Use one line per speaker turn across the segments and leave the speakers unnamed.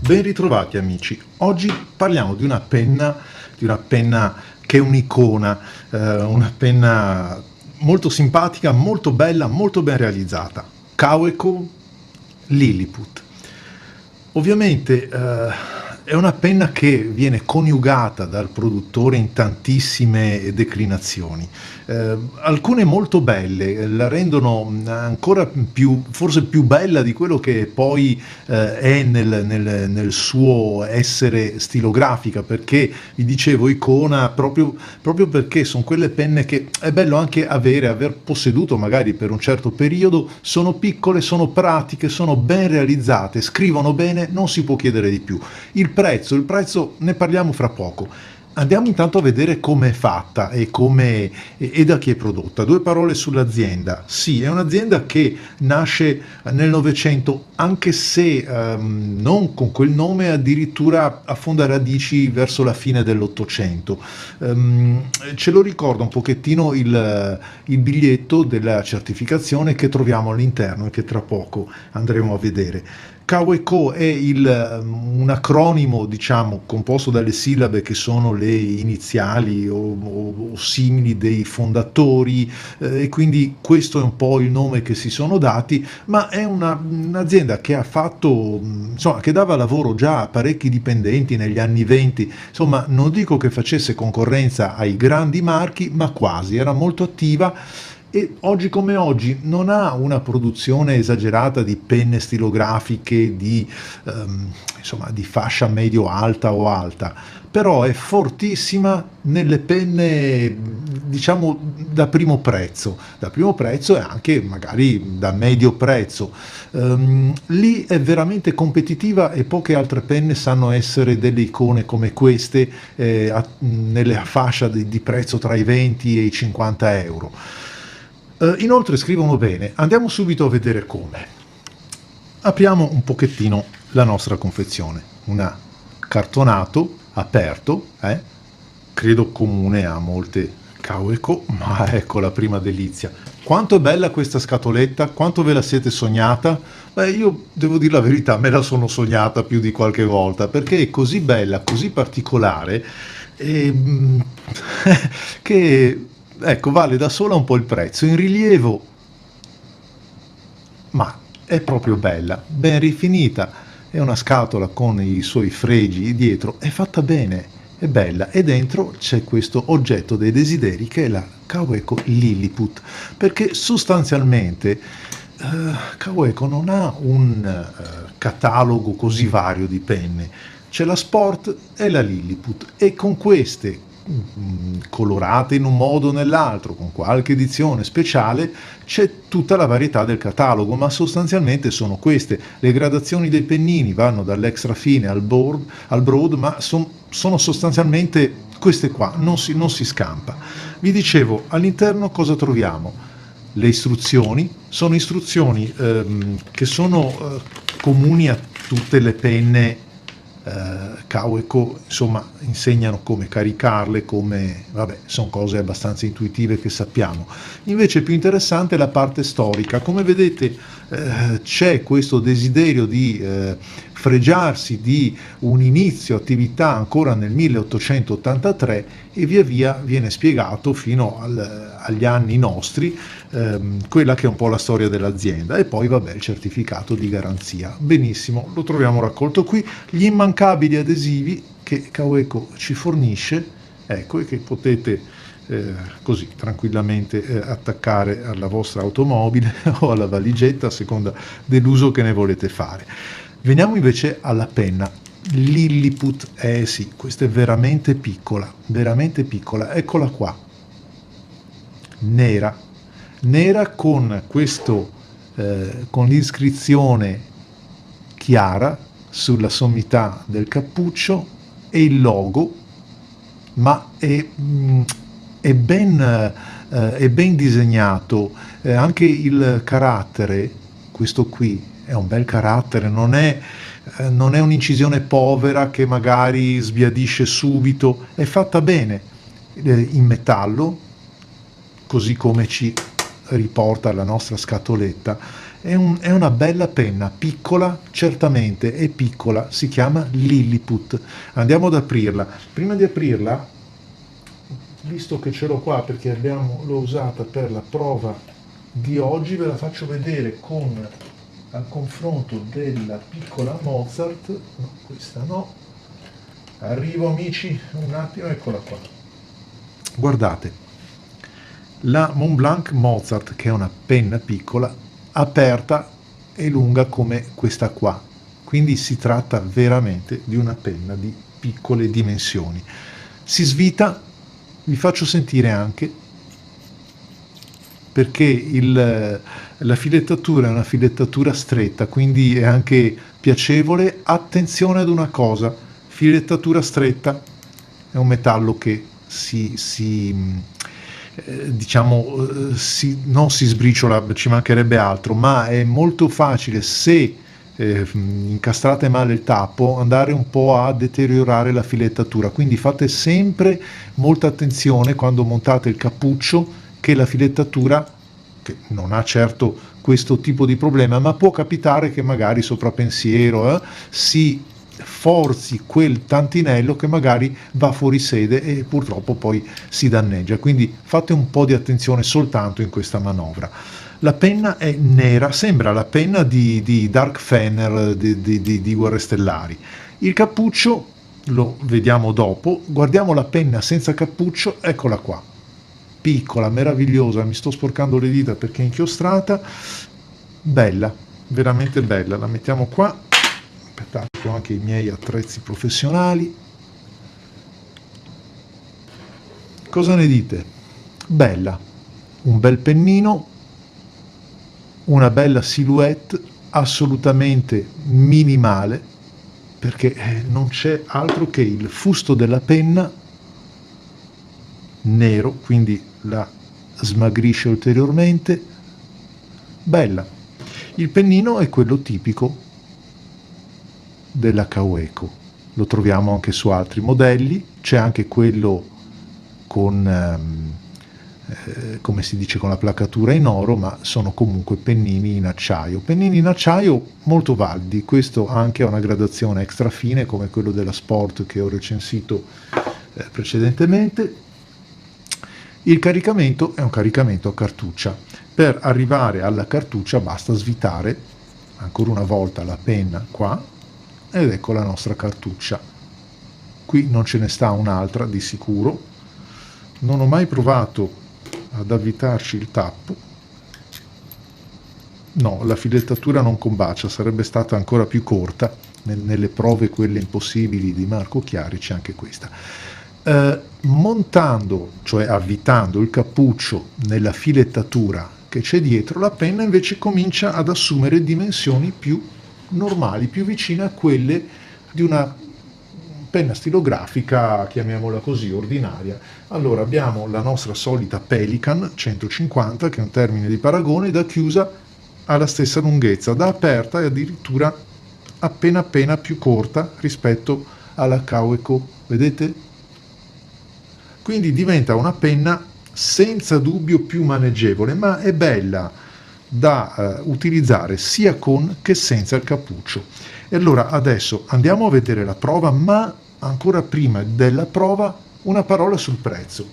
Ben ritrovati amici, oggi parliamo di una penna che è un'icona, una penna molto simpatica, molto bella, molto ben realizzata, Kaweco Lilliput. Ovviamente è una penna che viene coniugata dal produttore in tantissime declinazioni, alcune molto belle, la rendono ancora più, forse più bella di quello che poi è nel suo essere stilografica, perché vi dicevo icona proprio perché sono quelle penne che è bello anche aver posseduto magari per un certo periodo, sono piccole, sono pratiche, sono ben realizzate, scrivono bene, non si può chiedere di più. Il prezzo ne parliamo fra poco. Andiamo intanto a vedere come è fatta e da chi è prodotta. Due parole sull'azienda. Sì, è un'azienda che nasce nel Novecento, anche se non con quel nome, addirittura affonda radici verso la fine dell'Ottocento. Ce lo ricorda un pochettino il biglietto della certificazione che troviamo all'interno e che tra poco andremo a vedere. Kaweco è un acronimo, diciamo, composto dalle sillabe che sono le iniziali o simili dei fondatori, e quindi questo è un po' il nome che si sono dati, ma è un'azienda che ha fatto, insomma, che dava lavoro già a parecchi dipendenti negli anni 20, insomma, non dico che facesse concorrenza ai grandi marchi, ma quasi, era molto attiva. E oggi come oggi non ha una produzione esagerata di penne stilografiche insomma, di fascia medio-alta o alta, però è fortissima nelle penne, diciamo, da primo prezzo e anche magari da medio prezzo. Lì è veramente competitiva e poche altre penne sanno essere delle icone come queste, nella fascia di prezzo tra i 20 e i 50 euro. Inoltre scrivono bene, andiamo subito a vedere come. Apriamo un pochettino la nostra confezione, un cartonato aperto, credo comune a molte Kaweco, ma ecco la prima delizia. Quanto è bella questa scatoletta, quanto ve la siete sognata? Beh, io devo dire la verità, me la sono sognata più di qualche volta, perché è così bella, così particolare, che... Ecco, vale da sola un po' il prezzo. In rilievo, ma è proprio bella, ben rifinita. È una scatola con i suoi fregi dietro, è fatta bene, è bella. E dentro c'è questo oggetto dei desideri che è la Kaweco Lilliput, perché sostanzialmente Kaweco non ha un catalogo così vario di penne. C'è la Sport e la Lilliput, e con queste colorate in un modo o nell'altro, con qualche edizione speciale, c'è tutta la varietà del catalogo, ma sostanzialmente sono queste. Le gradazioni dei pennini vanno dall'extra fine al broad, ma sono sostanzialmente queste qua, non si scampa. Vi dicevo, all'interno cosa troviamo? Le istruzioni sono istruzioni che sono comuni a tutte le penne Kaweco, insomma, insegnano come caricarle, sono cose abbastanza intuitive che sappiamo. Invece più interessante è la parte storica. Come vedete c'è questo desiderio di fregiarsi di un inizio attività ancora nel 1883 e via via viene spiegato fino agli anni nostri, quella che è un po' la storia dell'azienda, e poi vabbè il certificato di garanzia. Benissimo, lo troviamo raccolto qui, gli immancabili adesivi che Kaweco ci fornisce, ecco, e che potete così tranquillamente attaccare alla vostra automobile o alla valigetta a seconda dell'uso che ne volete fare. Veniamo invece alla penna Lilliput. Sì, questa è veramente piccola, eccola qua, nera con questo con l'iscrizione chiara sulla sommità del cappuccio e il logo, ma è ben disegnato, anche il carattere, questo qui è un bel carattere, non è un'incisione povera che magari sbiadisce subito, è fatta bene, in metallo, così come ci riporta la nostra scatoletta, è una bella penna, piccola, certamente è piccola, si chiama Lilliput. Andiamo ad aprirla. Prima di aprirla, visto che ce l'ho qua perché l'ho usata per la prova di oggi, ve la faccio vedere al confronto della piccola Mozart. No, questa no. Arrivo amici, un attimo, eccola qua. Guardate, la Montblanc Mozart, che è una penna piccola, aperta e lunga come questa qua, quindi si tratta veramente di una penna di piccole dimensioni. Si svita, vi faccio sentire anche, perché la filettatura è una filettatura stretta, quindi è anche piacevole. Attenzione ad una cosa: filettatura stretta è un metallo che non si sbriciola, ci mancherebbe altro, ma è molto facile, se incastrate male il tappo, andare un po' a deteriorare la filettatura. Quindi fate sempre molta attenzione quando montate il cappuccio, che la filettatura, che non ha certo questo tipo di problema, ma può capitare che magari sopra pensiero si forzi quel tantinello che magari va fuori sede e purtroppo poi si danneggia. Quindi fate un po' di attenzione soltanto in questa manovra. La penna è nera, sembra la penna di Dark Fenner di Guerre Stellari. Il cappuccio lo vediamo dopo. Guardiamo la penna senza cappuccio, eccola qua, piccola, meravigliosa. Mi sto sporcando le dita perché è inchiostrata, bella, veramente bella. La mettiamo qua. Aspettate, ho anche i miei attrezzi professionali. Cosa ne dite? Bella, un bel pennino, una bella silhouette, assolutamente minimale, perché non c'è altro che il fusto della penna nero, quindi la smagrisce ulteriormente. Bella. Il pennino è quello tipico della Kaweco, lo troviamo anche su altri modelli. C'è anche quello con come si dice, con la placatura in oro, ma sono comunque pennini in acciaio molto validi. Questo anche ha una gradazione extra fine come quello della Sport che ho recensito precedentemente. Il caricamento è un caricamento a cartuccia. Per arrivare alla cartuccia basta svitare ancora una volta la penna qua, ed ecco la nostra cartuccia. Qui non ce ne sta un'altra di sicuro. Non ho mai provato ad avvitarci il tappo. No, la filettatura non combacia, sarebbe stata ancora più corta. Nelle prove quelle impossibili di Marco Chiari c'è anche questa. Montando, cioè avvitando il cappuccio nella filettatura che c'è dietro, la penna invece comincia ad assumere dimensioni più normali, più vicine a quelle di una penna stilografica, chiamiamola così, ordinaria. Allora abbiamo la nostra solita Pelikan 150, che è un termine di paragone. Da chiusa ha la stessa lunghezza, da aperta è addirittura appena più corta rispetto alla Kaweco, vedete? Quindi diventa una penna senza dubbio più maneggevole, ma è bella da utilizzare sia con che senza il cappuccio. E allora adesso andiamo a vedere la prova, ma ancora prima della prova una parola sul prezzo.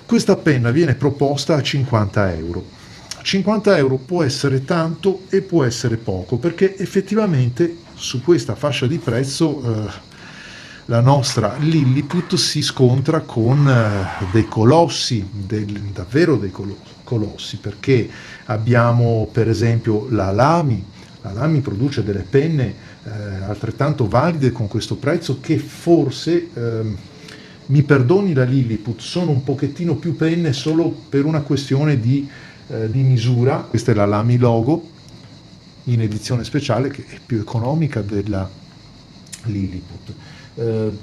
Questa penna viene proposta a 50 euro. 50 euro può essere tanto e può essere poco, perché effettivamente su questa fascia di prezzo la nostra Lilliput si scontra con dei colossi, davvero dei colossi, perché abbiamo per esempio la Lamy. La Lamy produce delle penne altrettanto valide con questo prezzo, che forse, mi perdoni la Lilliput, sono un pochettino più penne solo per una questione di misura. Questa è la Lamy Logo in edizione speciale, che è più economica della Lilliput.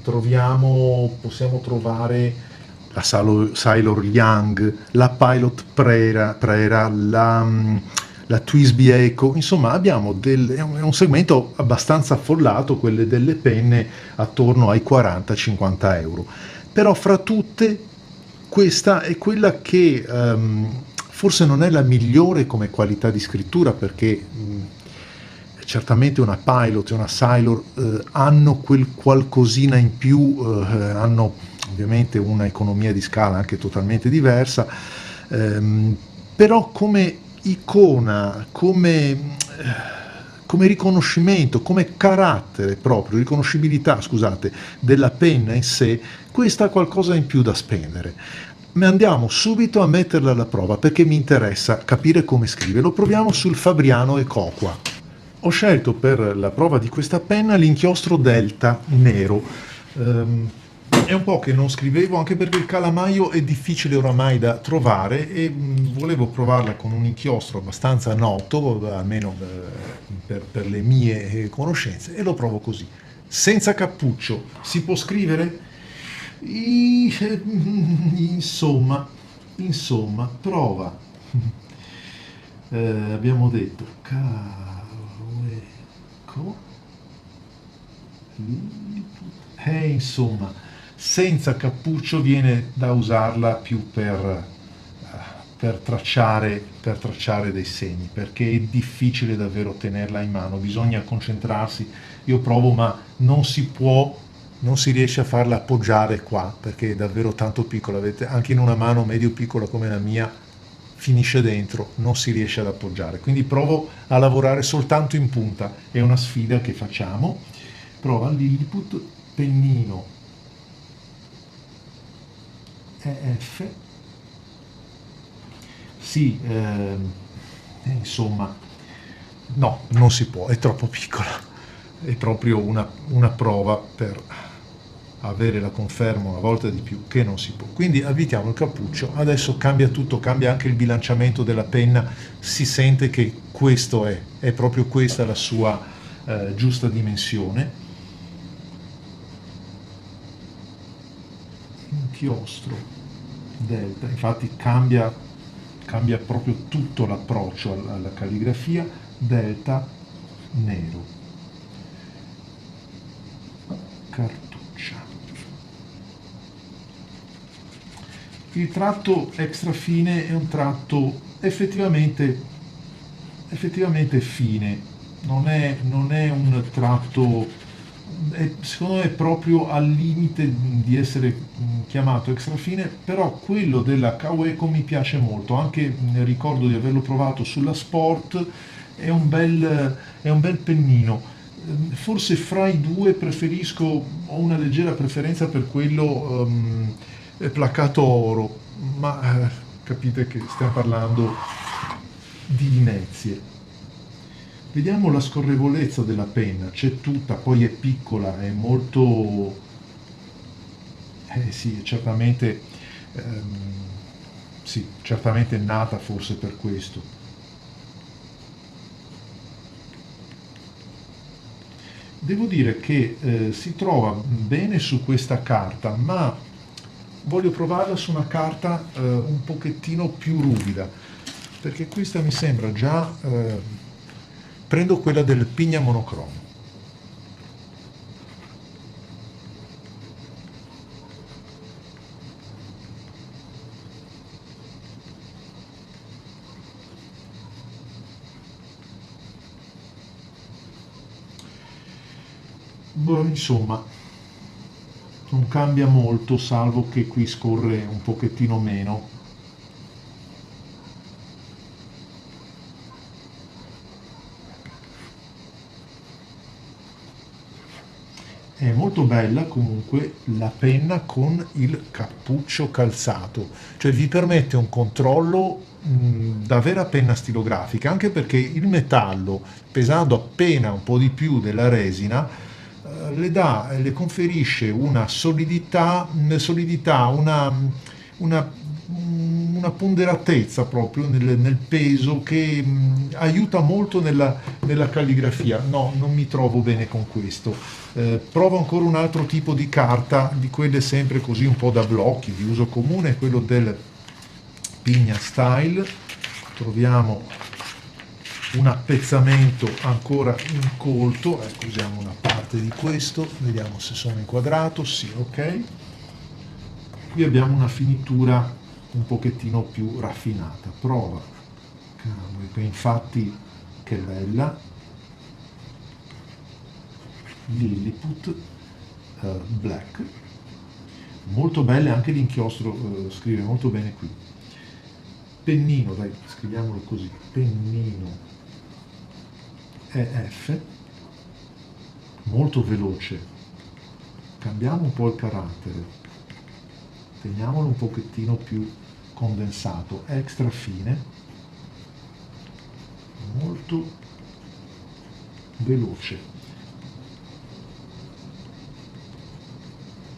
Possiamo trovare la Sailor Young, la Pilot Prera, la Twisby Eco. Insomma abbiamo è un segmento abbastanza affollato, quelle delle penne attorno ai 40-50 euro. Però fra tutte questa è quella che forse non è la migliore come qualità di scrittura perché certamente una Pilot e una Sailor hanno quel qualcosina in più, hanno ovviamente una economia di scala anche totalmente diversa, però come icona, come riconoscimento, come carattere proprio, riconoscibilità, scusate, della penna in sé, questa ha qualcosa in più da spendere. Ma andiamo subito a metterla alla prova perché mi interessa capire come scrive. Lo proviamo sul Fabriano Ecoqua. Ho scelto per la prova di questa penna l'inchiostro Delta nero. È un po' che non scrivevo anche perché il calamaio è difficile oramai da trovare e volevo provarla con un inchiostro abbastanza noto, almeno per le mie conoscenze, e lo provo così. Senza cappuccio. Si può scrivere? Insomma, prova. Abbiamo detto insomma, senza cappuccio viene da usarla più per tracciare dei segni, perché è difficile davvero tenerla in mano, bisogna concentrarsi. Io provo, ma non si riesce a farla appoggiare qua, perché è davvero tanto piccola. Avete anche in una mano medio piccola come la mia, finisce dentro, non si riesce ad appoggiare. Quindi provo a lavorare soltanto in punta, è una sfida che facciamo. Prova Lilliput, pennino EF. Sì, insomma, no, non si può, è troppo piccola. È proprio una prova per avere la conferma una volta di più che non si può. Quindi avvitiamo il cappuccio, adesso cambia tutto, cambia anche il bilanciamento della penna, si sente che questo è proprio questa la sua giusta dimensione. Inchiostro Delta, infatti cambia proprio tutto l'approccio alla calligrafia. Delta nero, cartuccia. Il tratto extra fine è un tratto effettivamente fine, non è un tratto, secondo me è proprio al limite di essere chiamato extra fine, però quello della Kaweco mi piace molto, anche ricordo di averlo provato sulla Sport, è un bel pennino. Forse fra i due ho una leggera preferenza per quello placato oro, ma capite che stiamo parlando di inezie. Vediamo la scorrevolezza della penna, c'è tutta, poi è piccola, è molto, sì, certamente, certamente è nata forse per questo. Devo dire che si trova bene su questa carta, ma voglio provarla su una carta un pochettino più ruvida, perché questa mi sembra già... prendo quella del Pigna monocromo. Insomma, non cambia molto, salvo che qui scorre un pochettino meno. È molto bella comunque la penna con il cappuccio calzato, cioè vi permette un controllo da vera penna stilografica, anche perché il metallo, pesando appena un po' di più della resina, le conferisce una solidità, una ponderatezza proprio nel peso che aiuta molto nella calligrafia. No, non mi trovo bene con questo. Provo ancora un altro tipo di carta, di quelle sempre così un po' da blocchi, di uso comune, quello del Pigna Style. Troviamo un appezzamento ancora incolto, ecco, usiamo una parte di questo, vediamo se sono inquadrato, sì, ok. Qui abbiamo una finitura un pochettino più raffinata. Prova, cavolo, infatti che bella, Lilliput Black, molto belle, anche l'inchiostro scrive molto bene qui. Pennino, dai, scriviamolo così, pennino EF, molto veloce. Cambiamo un po' il carattere, teniamolo un pochettino più condensato, extra fine, molto veloce,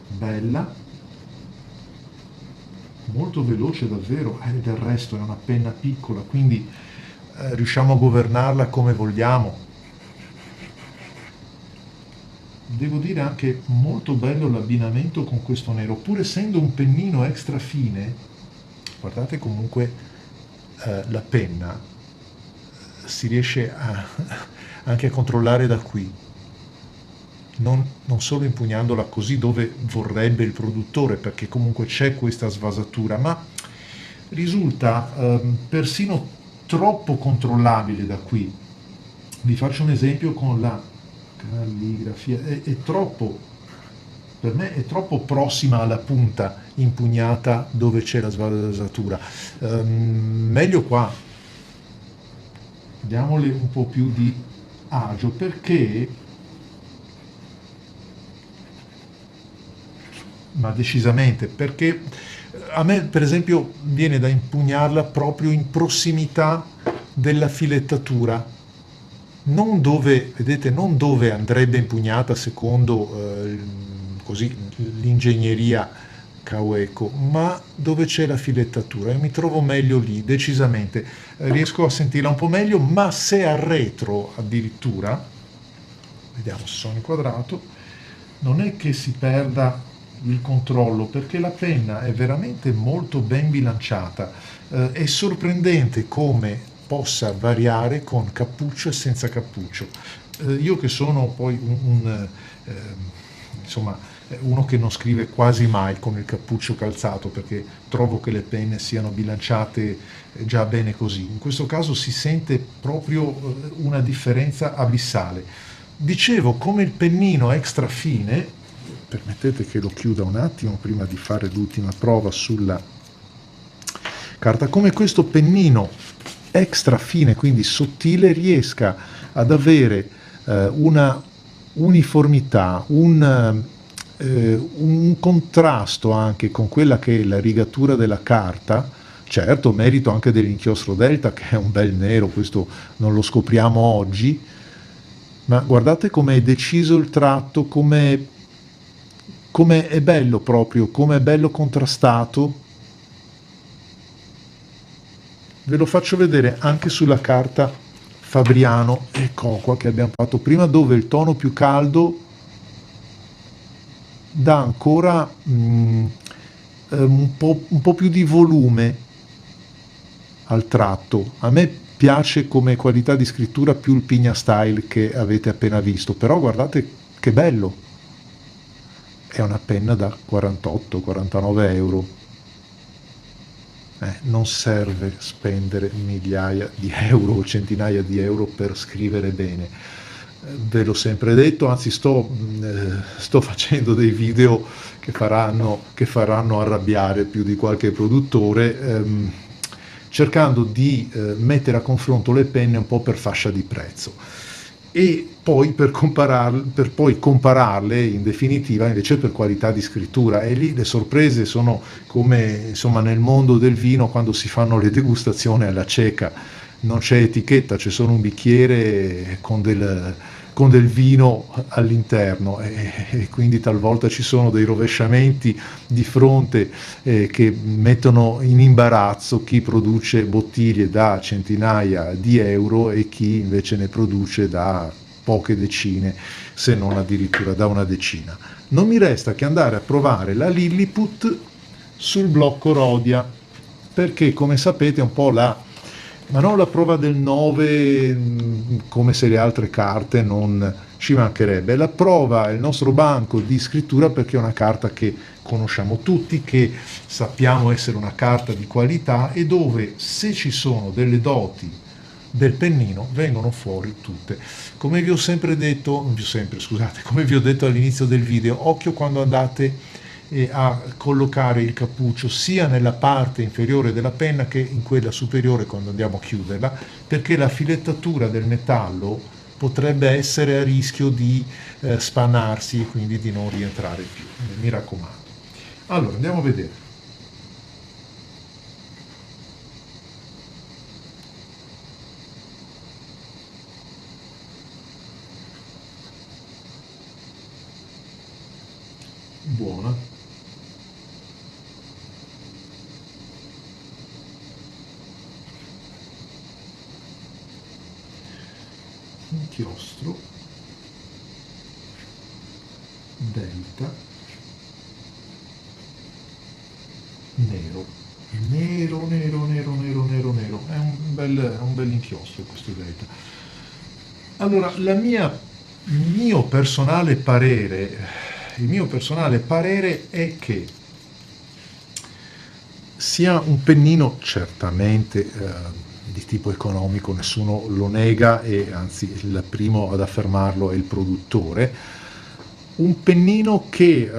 bella, molto veloce davvero, del resto è una penna piccola, quindi riusciamo a governarla come vogliamo. Devo dire anche molto bello l'abbinamento con questo nero, pur essendo un pennino extra fine. Guardate comunque la penna si riesce anche a controllare da qui, non solo impugnandola così dove vorrebbe il produttore, perché comunque c'è questa svasatura, ma risulta persino troppo controllabile da qui. Vi faccio un esempio con la calligrafia, è troppo, per me è troppo prossima alla punta impugnata dove c'è la svasatura. Meglio qua, diamole un po' più di agio, perché, ma decisamente, perché a me per esempio viene da impugnarla proprio in prossimità della filettatura, non dove, vedete, non dove andrebbe impugnata secondo così l'ingegneria Kaweco, ma dove c'è la filettatura. Io mi trovo meglio lì, decisamente, riesco a sentirla un po' meglio, ma se al retro addirittura, vediamo se sono inquadrato, non è che si perda il controllo, perché la penna è veramente molto ben bilanciata. È sorprendente come possa variare con cappuccio e senza cappuccio. Io che sono poi insomma, uno che non scrive quasi mai con il cappuccio calzato, perché trovo che le penne siano bilanciate già bene così. In questo caso si sente proprio una differenza abissale. Dicevo, come il pennino extra fine, permettete che lo chiuda un attimo prima di fare l'ultima prova sulla carta, come questo pennino extra fine, quindi sottile, riesca ad avere una uniformità, un contrasto anche con quella che è la rigatura della carta. Certo, merito anche dell'inchiostro Delta, che è un bel nero, questo non lo scopriamo oggi, ma guardate come è deciso il tratto, come è bello proprio, come è bello contrastato. Ve lo faccio vedere anche sulla carta Fabriano e Coqua che abbiamo fatto prima, dove il tono più caldo dà ancora un po' più di volume al tratto. A me piace come qualità di scrittura più il Pigna Style che avete appena visto, però guardate che bello, è una penna da 48-49 euro. Non serve spendere migliaia di euro o centinaia di euro per scrivere bene. Ve l'ho sempre detto, anzi sto facendo dei video che faranno arrabbiare più di qualche produttore, cercando di mettere a confronto le penne un po' per fascia di prezzo e poi per poi compararle in definitiva invece per qualità di scrittura. E lì le sorprese sono come insomma nel mondo del vino, quando si fanno le degustazioni alla cieca, non c'è etichetta, c'è solo un bicchiere con del vino all'interno e quindi talvolta ci sono dei rovesciamenti di fronte che mettono in imbarazzo chi produce bottiglie da centinaia di euro e chi invece ne produce da poche decine, se non addirittura da una decina. Non mi resta che andare a provare la Lilliput sul blocco Rhodia, perché come sapete un po' Ma non la prova del 9 come se le altre carte non ci mancherebbe, la prova è il nostro banco di scrittura perché è una carta che conosciamo tutti, che sappiamo essere una carta di qualità e dove se ci sono delle doti del pennino vengono fuori tutte. Come vi ho sempre detto, scusate, come vi ho detto all'inizio del video, occhio quando andate a collocare il cappuccio sia nella parte inferiore della penna che in quella superiore quando andiamo a chiuderla, perché la filettatura del metallo potrebbe essere a rischio di spannarsi e quindi di non rientrare più, mi raccomando. Allora andiamo a vedere. Buona. Inchiostro, delta, nero, nero, nero, nero, nero, nero, nero, è un bel inchiostro questo delta. Allora, il mio personale parere è che sia un pennino certamente di tipo economico, nessuno lo nega e anzi il primo ad affermarlo è il produttore, un pennino che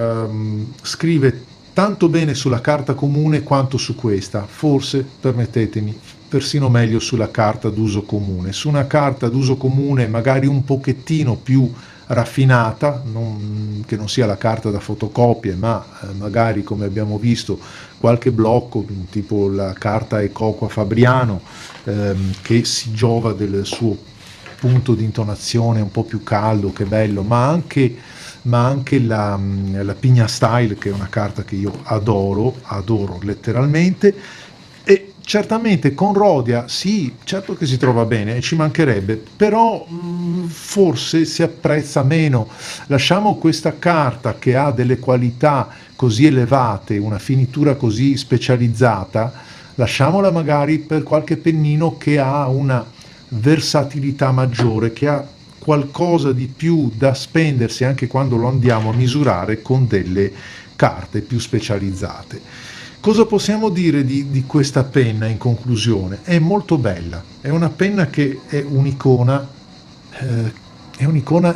scrive tanto bene sulla carta comune quanto su questa, forse, permettetemi, persino meglio sulla carta d'uso comune. Su una carta d'uso comune magari un pochettino più raffinata, che non sia la carta da fotocopie, ma magari come abbiamo visto qualche blocco, tipo la carta Ecoqua Fabriano, che si giova del suo punto di intonazione un po' più caldo, che bello, ma anche la Pigna Style, che è una carta che io adoro letteralmente, e certamente con Rhodia sì, certo che si trova bene e ci mancherebbe, però forse si apprezza meno. Lasciamo questa carta che ha delle qualità così elevate, una finitura così specializzata, lasciamola magari per qualche pennino che ha una versatilità maggiore, che ha qualcosa di più da spendersi anche quando lo andiamo a misurare con delle carte più specializzate. Cosa possiamo dire di questa penna in conclusione? È molto bella, è una penna che è un'icona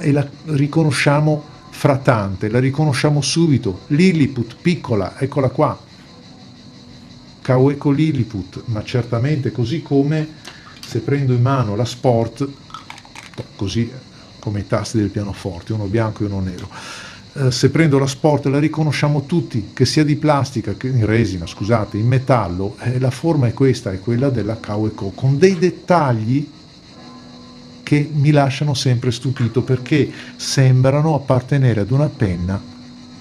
e la riconosciamo fra tante, la riconosciamo subito. Lilliput, piccola, eccola qua, Kaweco Lilliput, ma certamente così come se prendo in mano la Sport, così come i tasti del pianoforte, uno bianco e uno nero. Se prendo la Sport la riconosciamo tutti, che sia di plastica, che in resina, scusate, in metallo, la forma è questa, è quella della Kaweco, con dei dettagli che mi lasciano sempre stupito perché sembrano appartenere ad una penna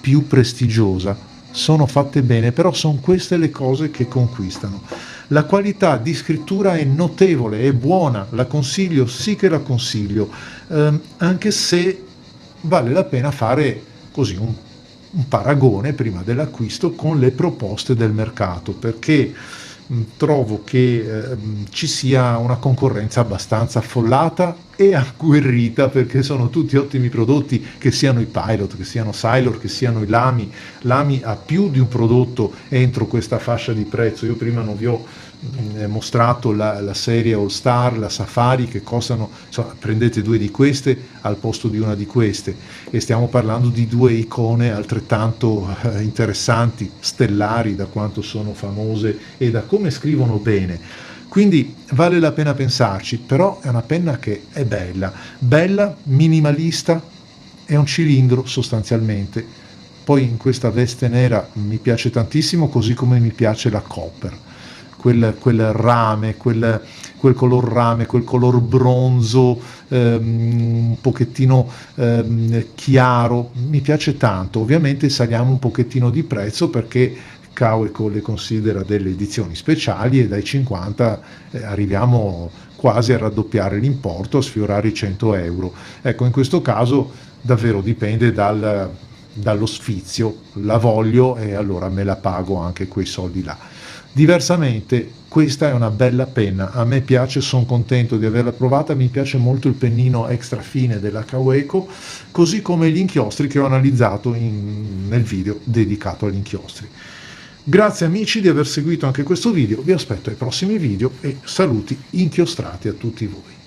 più prestigiosa. Sono fatte bene, però sono queste le cose che conquistano. La qualità di scrittura è notevole, è buona, la consiglio, sì che la consiglio, anche se vale la pena fare così un paragone prima dell'acquisto con le proposte del mercato, perché trovo che ci sia una concorrenza abbastanza affollata e agguerrita, perché sono tutti ottimi prodotti, che siano i Pilot, che siano Sailor, che siano i Lamy. Lamy ha più di un prodotto entro questa fascia di prezzo. Io prima non vi ho mostrato la serie All Star, la Safari, che costano, insomma, prendete due di queste al posto di una di queste, e stiamo parlando di due icone altrettanto interessanti, stellari, da quanto sono famose e da come scrivono bene. Quindi vale la pena pensarci, però è una penna che è bella, minimalista, è un cilindro sostanzialmente. Poi in questa veste nera mi piace tantissimo, così come mi piace la Copper, quel rame, quel color rame, quel color bronzo, un pochettino chiaro, mi piace tanto. Ovviamente saliamo un pochettino di prezzo perché Kaweco le considera delle edizioni speciali e dai 50 arriviamo quasi a raddoppiare l'importo, a sfiorare i 100 euro. Ecco, in questo caso davvero dipende dallo sfizio, la voglio e allora me la pago anche quei soldi là. Diversamente questa è una bella penna, a me piace, sono contento di averla provata, mi piace molto il pennino extra fine della Kaweco, così come gli inchiostri che ho analizzato nel video dedicato agli inchiostri. Grazie amici di aver seguito anche questo video, vi aspetto ai prossimi video e saluti inchiostrati a tutti voi.